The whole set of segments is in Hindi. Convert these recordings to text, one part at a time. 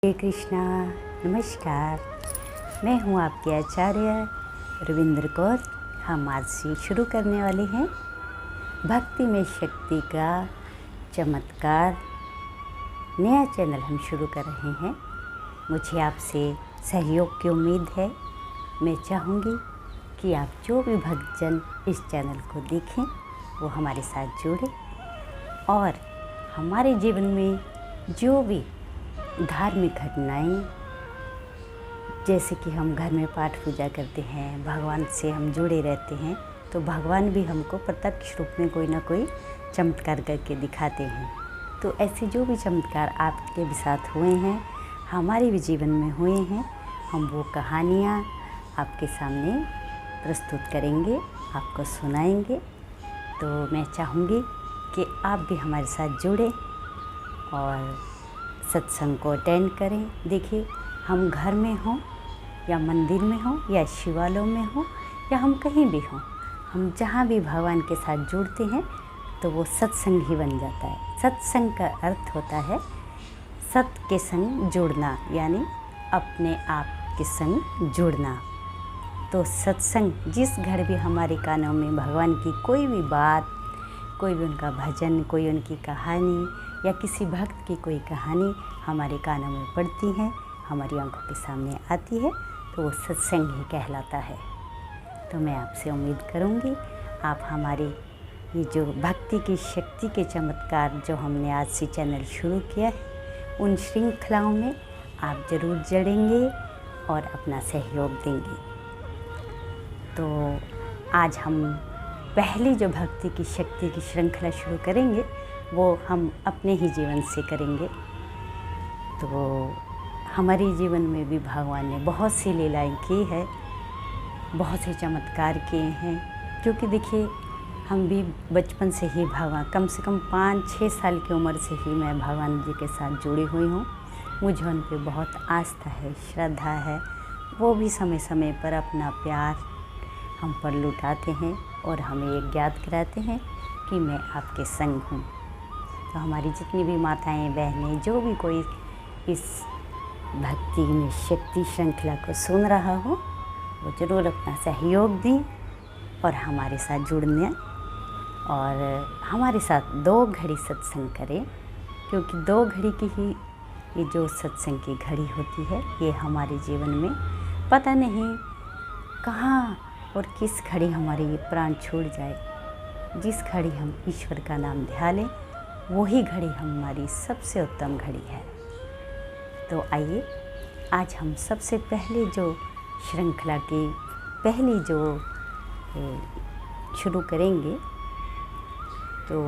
हरे कृष्णा। नमस्कार। मैं हूँ आपके आचार्य रविंद्र कौर। हम आज से शुरू करने वाले हैं भक्ति में शक्ति का चमत्कार। नया चैनल हम शुरू कर रहे हैं। मुझे आपसे सहयोग की उम्मीद है। मैं चाहूँगी कि आप जो भी भक्तजन इस चैनल को देखें वो हमारे साथ जुड़े और हमारे जीवन में जो भी धार्मिक घटनाएं, जैसे कि हम घर में पाठ पूजा करते हैं, भगवान से हम जुड़े रहते हैं, तो भगवान भी हमको प्रत्यक्ष रूप में कोई ना कोई चमत्कार करके दिखाते हैं। तो ऐसे जो भी चमत्कार आपके भी साथ हुए हैं, हमारे भी जीवन में हुए हैं, हम वो कहानियाँ आपके सामने प्रस्तुत करेंगे, आपको सुनाएंगे। तो मैं चाहूँगी कि आप भी हमारे साथ जुड़े और सत्संग को अटेंड करें। देखिए, हम घर में हों या मंदिर में हों या शिवालयों में हों या हम कहीं भी हों, हम जहाँ भी भगवान के साथ जुड़ते हैं तो वो सत्संग ही बन जाता है। सत्संग का अर्थ होता है सत्य के संग जुड़ना, यानी अपने आप के संग जुड़ना। तो सत्संग, जिस घर भी हमारे कानों में भगवान की कोई भी बात, कोई भी उनका भजन, कोई उनकी कहानी या किसी भक्त की कोई कहानी हमारे कानों में पड़ती है, हमारी आंखों के सामने आती है, तो वो सत्संग ही कहलाता है। तो मैं आपसे उम्मीद करूंगी आप हमारे ये जो भक्ति की शक्ति के चमत्कार जो हमने आज से चैनल शुरू किया है, उन श्रृंखलाओं में आप ज़रूर जुड़ेंगे और अपना सहयोग देंगे। तो आज हम पहली जो भक्ति की शक्ति की श्रृंखला शुरू करेंगे वो हम अपने ही जीवन से करेंगे। तो हमारे जीवन में भी भगवान ने बहुत सी लीलाएं की है, बहुत से चमत्कार किए हैं। क्योंकि देखिए, हम भी बचपन से ही भगवान, कम से कम 5-6 साल की उम्र से ही मैं भगवान जी के साथ जुड़ी हुई हूँ। मुझे उन पर बहुत आस्था है, श्रद्धा है। वो भी समय समय पर अपना प्यार हम पर लुटाते हैं और हमें ये ज्ञात कराते हैं कि मैं आपके संग हूँ। तो हमारी जितनी भी माताएं, बहनें, जो भी कोई इस भक्ति में शक्ति श्रृंखला को सुन रहा हो, वो ज़रूर अपना सहयोग दें और हमारे साथ जुड़ने और हमारे साथ 2 घड़ी सत्संग करें। क्योंकि 2 घड़ी की ही ये जो सत्संग की घड़ी होती है, ये हमारे जीवन में पता नहीं कहाँ और किस घड़ी हमारे ये प्राण छूट जाए। जिस घड़ी हम ईश्वर का नाम ध्यान लें, वही घड़ी हमारी सबसे उत्तम घड़ी है। तो आइए, आज हम सबसे पहले जो श्रृंखला की पहली जो शुरू करेंगे, तो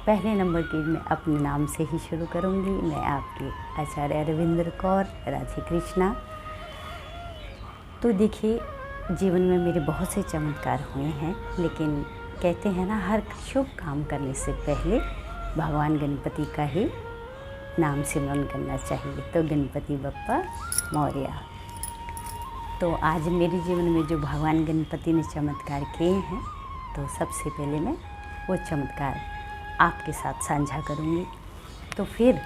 पहले नंबर की मैं अपने नाम से ही शुरू करूंगी। मैं आपकी आचार्य रविंद्र कौर, राधे कृष्णा। तो देखिए, जीवन में मेरे बहुत से चमत्कार हुए हैं, लेकिन कहते हैं ना, हर शुभ काम करने से पहले भगवान गणपति का ही नाम सिमरन करना चाहिए। तो गणपति बप्पा मौर्य। तो आज मेरे जीवन में जो भगवान गणपति ने चमत्कार किए हैं, तो सबसे पहले मैं वो चमत्कार आपके साथ साझा करूँगी। तो फिर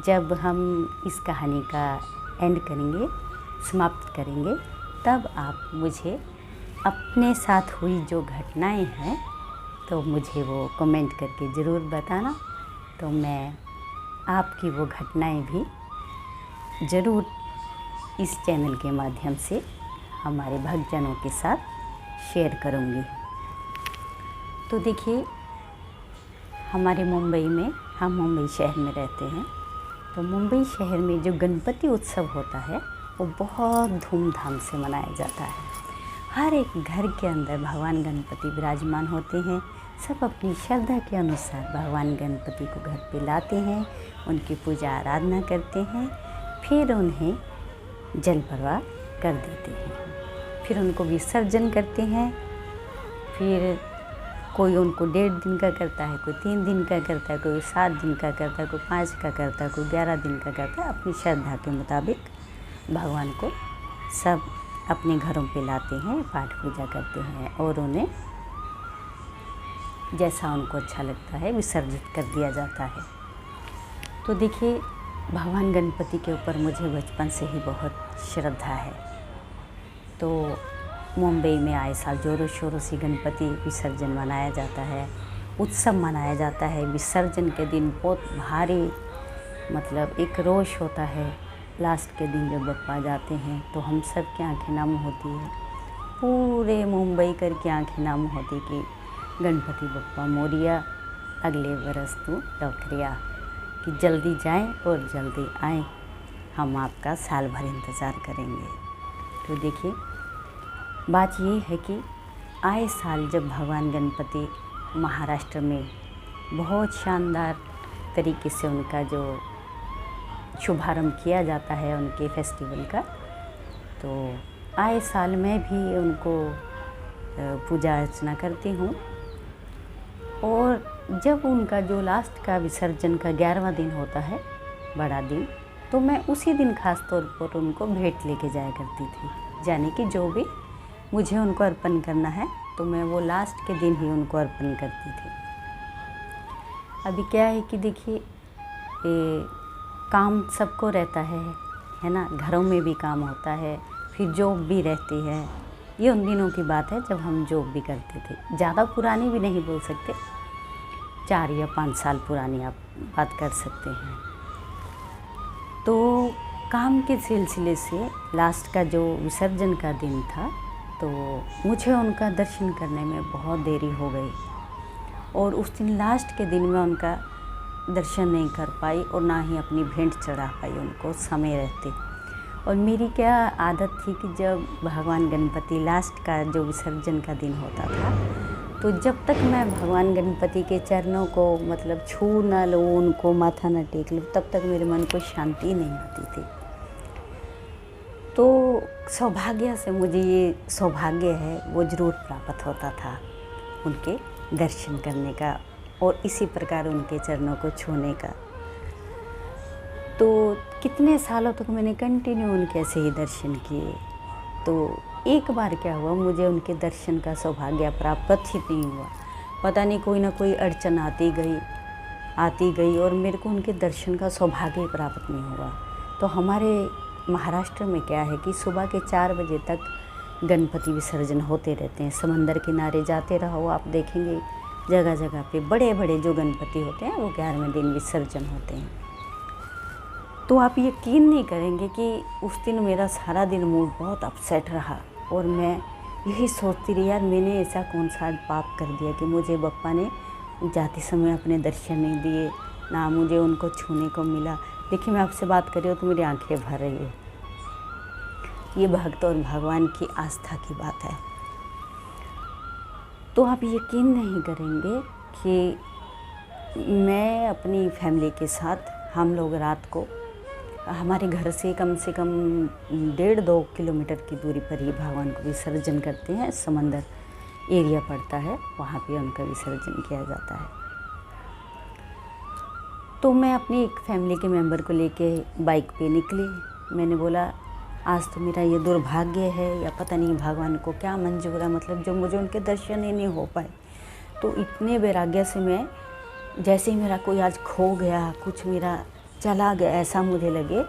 जब हम इस कहानी का एंड करेंगे, समाप्त करेंगे, तब आप मुझे अपने साथ हुई जो घटनाएं हैं तो मुझे वो कमेंट करके ज़रूर बताना। तो मैं आपकी वो घटनाएं भी ज़रूर इस चैनल के माध्यम से हमारे भक्तजनों के साथ शेयर करूंगी। तो देखिए, हमारे मुंबई में, हम मुंबई शहर में रहते हैं, तो मुंबई शहर में जो गणपति उत्सव होता है वो बहुत धूमधाम से मनाया जाता है। हर एक घर के अंदर भगवान गणपति विराजमान होते हैं। सब अपनी श्रद्धा के अनुसार भगवान गणपति को घर पे लाते हैं, उनकी पूजा आराधना करते हैं, फिर उन्हें जल प्रवाह कर देते हैं, फिर उनको विसर्जन करते हैं। फिर कोई उनको 1.5 दिन का करता है, कोई 3 दिन का करता है, कोई 7 दिन का करता है, कोई 5 का करता है, कोई 11 दिन का करता है। अपनी श्रद्धा के मुताबिक भगवान को सब अपने घरों पे लाते हैं, पाठ पूजा करते हैं और उन्हें जैसा उनको अच्छा लगता है विसर्जित कर दिया जाता है। तो देखिए, भगवान गणपति के ऊपर मुझे बचपन से ही बहुत श्रद्धा है। तो मुंबई में आए साल ज़ोरों शोरों से गणपति विसर्जन मनाया जाता है, उत्सव मनाया जाता है। विसर्जन के दिन बहुत भारी मतलब एक रोष होता है। लास्ट के दिन जब बप्पा जाते हैं तो हम सब की आँखें नम होती है, पूरे मुंबई कर की आँखें नम होती कि गणपति बप्पा मोरिया, अगले बरस तू लौटरिया, कि जल्दी जाएं और जल्दी आएं, हम आपका साल भर इंतज़ार करेंगे। तो देखिए बात ये है कि आए साल जब भगवान गणपति महाराष्ट्र में बहुत शानदार तरीके से उनका जो शुभारंभ किया जाता है उनके फेस्टिवल का, तो आए साल मैं भी उनको पूजा अर्चना करती हूँ। और जब उनका जो लास्ट का विसर्जन का 11वां दिन होता है, बड़ा दिन, तो मैं उसी दिन ख़ास तौर पर उनको भेंट लेके जाया करती थी। यानी कि जो भी मुझे उनको अर्पण करना है तो मैं वो लास्ट के दिन ही उनको अर्पण करती थी। अभी क्या है कि देखिए काम सबको रहता है ना, घरों में भी काम होता है, फिर जॉब भी रहती है। ये उन दिनों की बात है जब हम जॉब भी करते थे। ज़्यादा पुरानी भी नहीं बोल सकते, 4 या 5 साल पुरानी आप बात कर सकते हैं। तो काम के सिलसिले से लास्ट का जो विसर्जन का दिन था, तो मुझे उनका दर्शन करने में बहुत देरी हो गई और उस दिन लास्ट के दिन में उनका दर्शन नहीं कर पाई और ना ही अपनी भेंट चढ़ा पाई उनको समय रहते। और मेरी क्या आदत थी कि जब भगवान गणपति लास्ट का जो विसर्जन का दिन होता था, तो जब तक मैं भगवान गणपति के चरणों को मतलब छू न लूँ, उनको माथा न टेक लूँ, तब तक मेरे मन को शांति नहीं आती थी। तो सौभाग्य से मुझे ये सौभाग्य है वो ज़रूर प्राप्त होता था उनके दर्शन करने का और इसी प्रकार उनके चरणों को छूने का। तो कितने सालों तक मैंने कंटिन्यू उनके ऐसे ही दर्शन किए। तो एक बार क्या हुआ, मुझे उनके दर्शन का सौभाग्य प्राप्त ही नहीं हुआ। पता नहीं कोई ना कोई अड़चन आती गई और मेरे को उनके दर्शन का सौभाग्य प्राप्त नहीं हुआ। तो हमारे महाराष्ट्र में क्या है कि सुबह के 4 बजे तक गणपति विसर्जन होते रहते हैं। समंदर किनारे जाते रहो, आप देखेंगे जगह जगह पे बड़े बड़े जो गणपति होते हैं वो 11वें दिन विसर्जन होते हैं। तो आप यकीन नहीं करेंगे कि उस दिन मेरा सारा दिन मूड बहुत अपसेट रहा और मैं यही सोचती रही, यार मैंने ऐसा कौन सा पाप कर दिया कि मुझे बप्पा ने जाते समय अपने दर्शन नहीं दिए, ना मुझे उनको छूने को मिला। देखिए मैं आपसे बात कर रही हूँ तो मेरी आंखें भर रही है। ये भक्त और भगवान की आस्था की बात है। तो आप यकीन नहीं करेंगे कि मैं अपनी फैमिली के साथ, हम लोग रात को हमारे घर से कम 1.5-2 किलोमीटर की दूरी पर ही भगवान को विसर्जन करते हैं। समंदर एरिया पड़ता है, वहाँ पे उनका विसर्जन किया जाता है। तो मैं अपनी एक फैमिली के मेंबर को लेके बाइक पे निकली। मैंने बोला आज तो मेरा ये दुर्भाग्य है या पता नहीं भगवान को क्या मंजूर है, मतलब जो मुझे उनके दर्शन ही नहीं हो पाए। तो इतने वैराग्य से मैं, जैसे ही मेरा कोई आज खो गया, कुछ मेरा चला गया ऐसा मुझे लगे,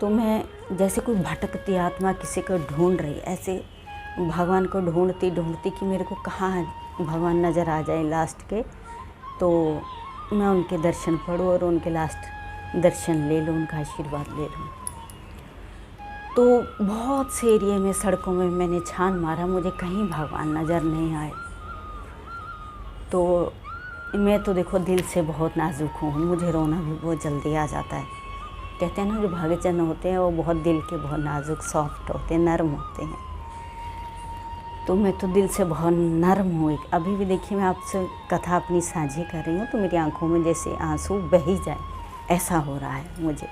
तो मैं जैसे कोई भटकती आत्मा किसी को ढूंढ रही, ऐसे भगवान को ढूंढती कि मेरे को कहाँ भगवान नज़र आ जाए लास्ट के, तो मैं उनके दर्शन पढूँ और उनके लास्ट दर्शन ले लूँ, उनका आशीर्वाद ले लूँ। तो बहुत से एरिए में, सड़कों में मैंने छान मारा, मुझे कहीं भगवान नज़र नहीं आए। तो मैं तो देखो दिल से बहुत नाजुक हूँ, मुझे रोना भी बहुत जल्दी आ जाता है। कहते हैं ना जो भक्तजन होते हैं वो बहुत दिल के बहुत नाजुक, सॉफ्ट होते हैं, नर्म होते हैं। तो मैं तो दिल से बहुत नर्म हूँ। अभी भी देखिए मैं आपसे कथा अपनी साझी कर रही हूँ तो मेरी आंखों में जैसे आंसू बह ही जाए, ऐसा हो रहा है मुझे।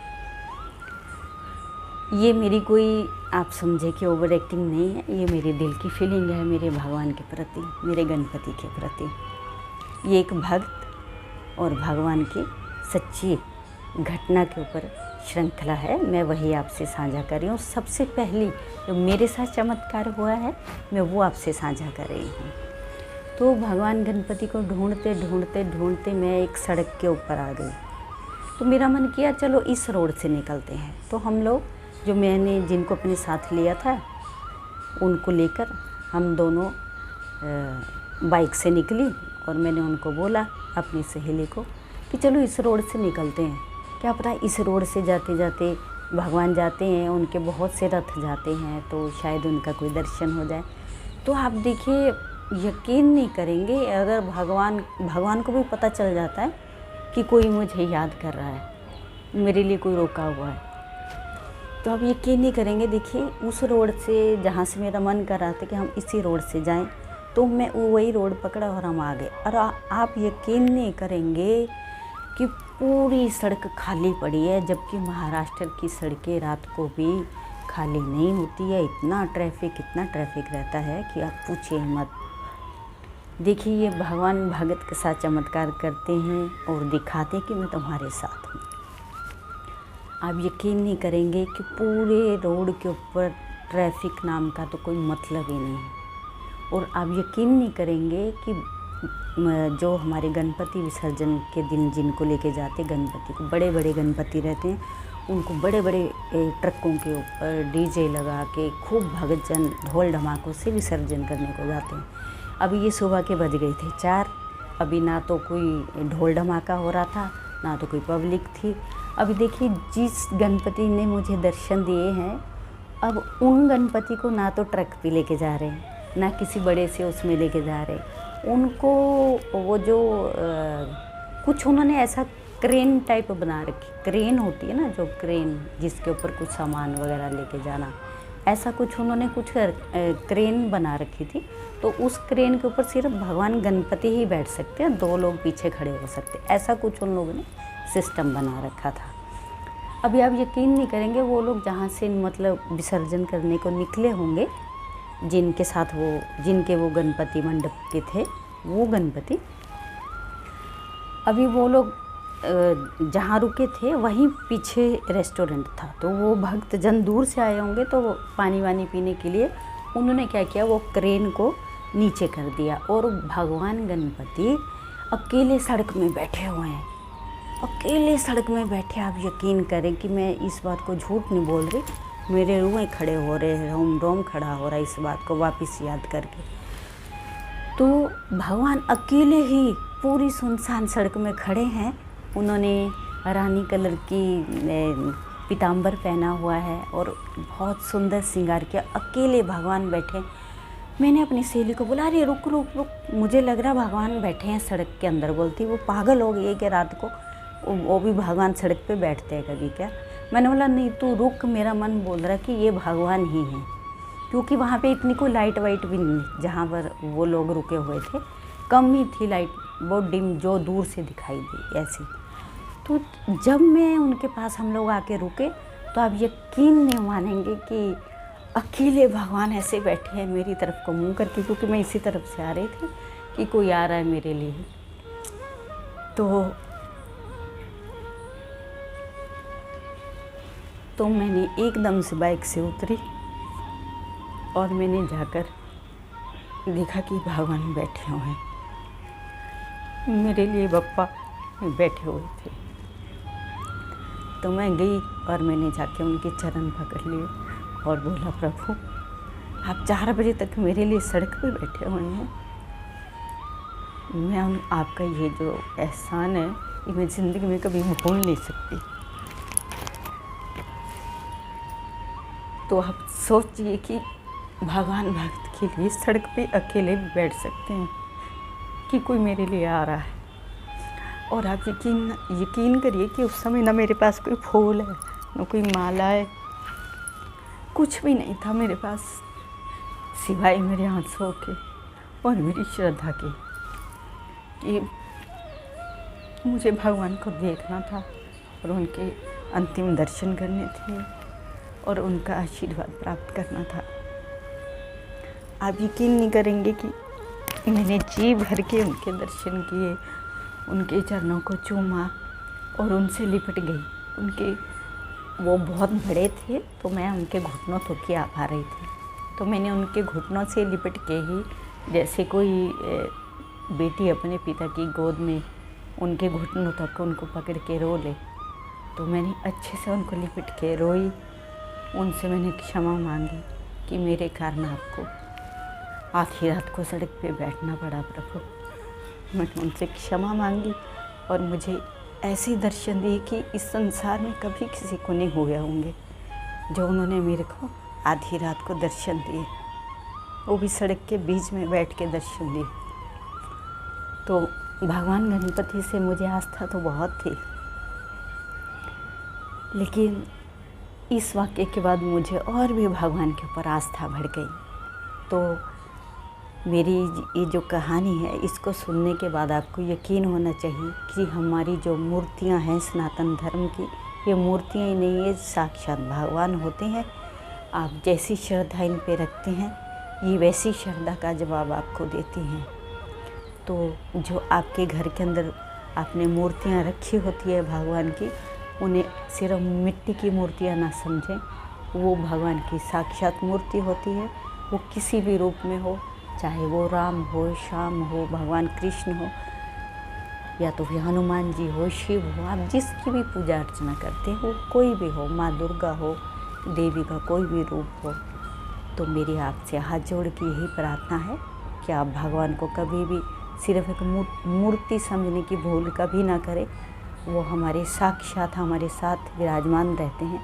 ये मेरी कोई आप समझे कि ओवर एक्टिंग नहीं है, ये मेरे दिल की फीलिंग है मेरे भगवान के प्रति, मेरे गणपति के प्रति। ये एक भक्त और भगवान की सच्ची घटना के ऊपर श्रृंखला है, मैं वही आपसे साझा कर रही हूँ। सबसे पहली जो मेरे साथ चमत्कार हुआ है मैं वो आपसे साझा कर रही हूँ। तो भगवान गणपति को ढूंढते मैं एक सड़क के ऊपर आ गई। तो मेरा मन किया चलो इस रोड से निकलते हैं। तो हम लोग जो मैंने जिनको अपने साथ लिया था उनको लेकर हम दोनों बाइक से निकली और मैंने उनको बोला अपनी सहेली को कि चलो इस रोड से निकलते हैं, क्या पता इस रोड से जाते जाते भगवान जाते हैं, उनके बहुत से रथ जाते हैं तो शायद उनका कोई दर्शन हो जाए। तो आप देखिए, यकीन नहीं करेंगे, अगर भगवान को भी पता चल जाता है कि कोई मुझे याद कर रहा है, मेरे लिए कोई रोका हुआ है, तो आप यकीन नहीं करेंगे। देखिए उस रोड से जहाँ से मेरा मन कर रहा था कि हम इसी रोड से जाएं, तो मैं वही रोड पकड़ा और हम आ गए। और आप यकीन नहीं करेंगे कि पूरी सड़क खाली पड़ी है, जबकि महाराष्ट्र की सड़कें रात को भी खाली नहीं होती है। इतना ट्रैफिक रहता है कि आप पूछिए मत। देखिए ये भगवान भगत के साथ चमत्कार करते हैं और दिखाते कि मैं तुम्हारे साथ हूँ। आप यकीन नहीं करेंगे कि पूरे रोड के ऊपर ट्रैफिक नाम का तो कोई मतलब ही नहीं है। और आप यकीन नहीं करेंगे कि जो हमारे गणपति विसर्जन के दिन जिनको लेके जाते गणपति को, बड़े बड़े गणपति रहते हैं, उनको बड़े बड़े ट्रकों के ऊपर डीजे लगा के खूब भगत ढोल धमाकों से विसर्जन करने को जाते हैं। अभी ये सुबह के बज गए थे 4, अभी ना तो कोई ढोल धमाका हो रहा था ना तो कोई पब्लिक थी। अभी देखिए जिस गणपति ने मुझे दर्शन दिए हैं, अब उन गणपति को ना तो ट्रक पे लेके जा रहे हैं ना किसी बड़े से उसमें लेके जा रहे हैं। उनको वो जो कुछ उन्होंने ऐसा क्रेन टाइप बना रखी, क्रेन होती है ना जो क्रेन जिसके ऊपर कुछ सामान वगैरह लेके जाना, ऐसा कुछ उन्होंने कुछ क्रेन बना रखी थी। तो उस क्रेन के ऊपर सिर्फ भगवान गणपति ही बैठ सकते हैं, 2 लोग पीछे खड़े हो सकते, ऐसा कुछ उन लोगों ने सिस्टम बना रखा था। अभी आप यकीन नहीं करेंगे, वो लोग जहाँ से मतलब विसर्जन करने को निकले होंगे, जिनके वो गणपति मंडप के थे, वो गणपति, अभी वो लोग जहाँ रुके थे वहीं पीछे रेस्टोरेंट था। तो वो भक्तजन दूर से आए होंगे, तो वो पानी वानी पीने के लिए उन्होंने क्या किया, वो क्रेन को नीचे कर दिया और भगवान गणपति अकेले सड़क में बैठे हुए हैं, अकेले सड़क में बैठे। आप यकीन करें कि मैं इस बात को झूठ नहीं बोल रही, मेरे रुएं खड़े हो रहे हैं, रोम खड़ा हो रहा है इस बात को वापस याद करके। तो भगवान अकेले ही पूरी सुनसान सड़क में खड़े हैं। उन्होंने रानी कलर की पीताम्बर पहना हुआ है और बहुत सुंदर श्रृंगार किया, अकेले भगवान बैठे। मैंने अपनी सहेली को बोला, अरे रुक रुक रुक, मुझे लग रहा भगवान बैठे हैं सड़क के अंदर। बोलती वो पागल हो गई है कि रात को वो भी भगवान सड़क पे बैठते हैं कभी क्या। मैंने बोला नहीं तू रुक, मेरा मन बोल रहा कि ये भगवान ही हैं, क्योंकि वहाँ पे इतनी कोई लाइट वाइट भी नहीं, जहाँ पर वो लोग रुके हुए थे कम ही थी लाइट, बहुत डिम जो दूर से दिखाई दी ऐसी। तो जब मैं उनके पास हम लोग आके रुके, तो आप यकीन नहीं मानेंगे कि अकेले भगवान ऐसे बैठे हैं मेरी तरफ को मुँह करके, क्योंकि मैं इसी तरफ से आ रही थी कि कोई आ रहा है मेरे लिए। तो मैंने एकदम से बाइक से उतरी और मैंने जाकर देखा कि भगवान बैठे हुए हैं, मेरे लिए बप्पा बैठे हुए थे। तो मैं गई और मैंने जाके उनके चरण पकड़ लिए और बोला, प्रभु आप 4 बजे तक मेरे लिए सड़क पे बैठे हुए हैं, मैं आपका ये जो एहसान है ये मैं ज़िंदगी में कभी भूल नहीं सकती। तो आप सोचिए कि भगवान भक्त के लिए सड़क पे अकेले भी बैठ सकते हैं कि कोई मेरे लिए आ रहा है। और आप यकीन करिए कि उस समय ना मेरे पास कोई फूल है ना कोई माला है, कुछ भी नहीं था मेरे पास सिवाय मेरे आंसुओं के और मेरी श्रद्धा के, कि मुझे भगवान को देखना था और उनके अंतिम दर्शन करने थे और उनका आशीर्वाद प्राप्त करना था। आप यकीन नहीं करेंगे कि मैंने जी भर के उनके दर्शन किए, उनके चरणों को चूमा और उनसे लिपट गई। वो बहुत बड़े थे तो मैं उनके घुटनों तक ही आ पा रही थी, तो मैंने उनके घुटनों से लिपट के ही, जैसे कोई बेटी अपने पिता की गोद में उनके घुटनों तक उनको पकड़ के रो ले, तो मैंने अच्छे से उनको लिपट के रोई, उनसे मैंने क्षमा मांगी कि मेरे कारण आपको आधी रात को सड़क पे बैठना पड़ा प्रभु। मैंने उनसे क्षमा मांगी और मुझे ऐसे दर्शन दिए कि इस संसार में कभी किसी को नहीं हुए होंगे जो उन्होंने मेरे को आधी रात को दर्शन दिए, वो भी सड़क के बीच में बैठ के दर्शन दिए। तो भगवान गणपति से मुझे आस्था तो बहुत थी, लेकिन इस वाक़ये के बाद मुझे और भी भगवान के ऊपर आस्था बढ़ गई। तो मेरी ये जो कहानी है, इसको सुनने के बाद आपको यकीन होना चाहिए कि हमारी जो मूर्तियां हैं सनातन धर्म की, ये मूर्तियां ही नहीं, ये साक्षात भगवान होते हैं। आप जैसी श्रद्धा इन पे रखते हैं, ये वैसी श्रद्धा का जवाब आपको देती हैं। तो जो आपके घर के अंदर आपने मूर्तियां रखी होती है भगवान की, उन्हें सिर्फ मिट्टी की मूर्तियां ना समझें, वो भगवान की साक्षात मूर्ति होती है। वो किसी भी रूप में हो, चाहे वो राम हो, श्याम हो, भगवान कृष्ण हो, या तो फिर हनुमान जी हो, शिव हो, आप जिसकी भी पूजा अर्चना करते हो, कोई भी हो, माँ दुर्गा हो, देवी का कोई भी रूप हो, तो मेरी आपसे हाथ जोड़ के यही प्रार्थना है कि आप भगवान को कभी भी सिर्फ एक मूर्ति समझने की भूल कभी ना करें। वो हमारे साक्षात हमारे साथ विराजमान रहते हैं।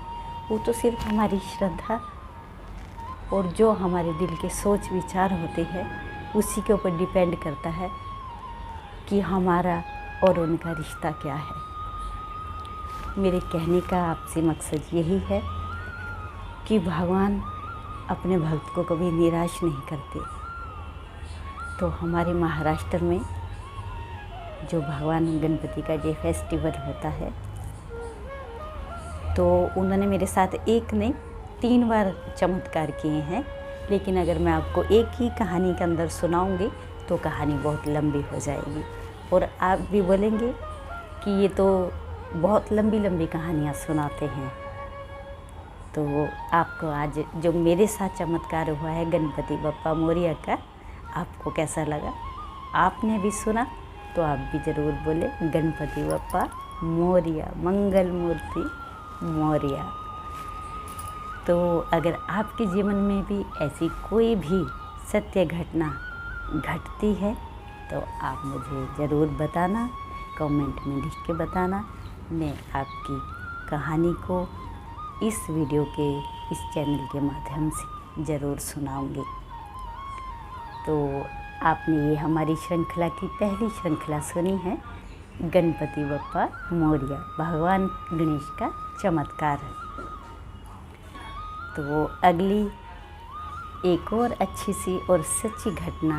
वो तो सिर्फ हमारी श्रद्धा और जो हमारे दिल के सोच विचार होते हैं, उसी के ऊपर डिपेंड करता है कि हमारा और उनका रिश्ता क्या है। मेरे कहने का आपसे मकसद यही है कि भगवान अपने भक्त को कभी निराश नहीं करते। तो हमारे महाराष्ट्र में जो भगवान गणपति का जो फेस्टिवल होता है, तो उन्होंने मेरे साथ एक नहीं 3 बार चमत्कार किए हैं। लेकिन अगर मैं आपको एक ही कहानी के अंदर सुनाऊंगी तो कहानी बहुत लंबी हो जाएगी और आप भी बोलेंगे कि ये तो बहुत लंबी लंबी कहानियाँ सुनाते हैं। तो आपको आज जो मेरे साथ चमत्कार हुआ है गणपति बप्पा मोरिया का, आपको कैसा लगा? आपने भी सुना तो आप भी ज़रूर बोले गणपति बप्पा मोरिया, मंगल मूर्ति मोरिया। तो अगर आपके जीवन में भी ऐसी कोई भी सत्य घटना घटती है तो आप मुझे ज़रूर बताना, कमेंट में लिख के बताना। मैं आपकी कहानी को इस वीडियो के इस चैनल के माध्यम से ज़रूर सुनाऊंगी। तो आपने ये हमारी श्रृंखला की पहली श्रृंखला सुनी है, गणपति बप्पा मोरिया, भगवान गणेश का चमत्कार। तो अगली एक और अच्छी सी और सच्ची घटना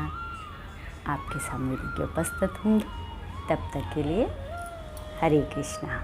आपके सामने लेके उपस्थित होंगी। तब तक के लिए हरे कृष्णा।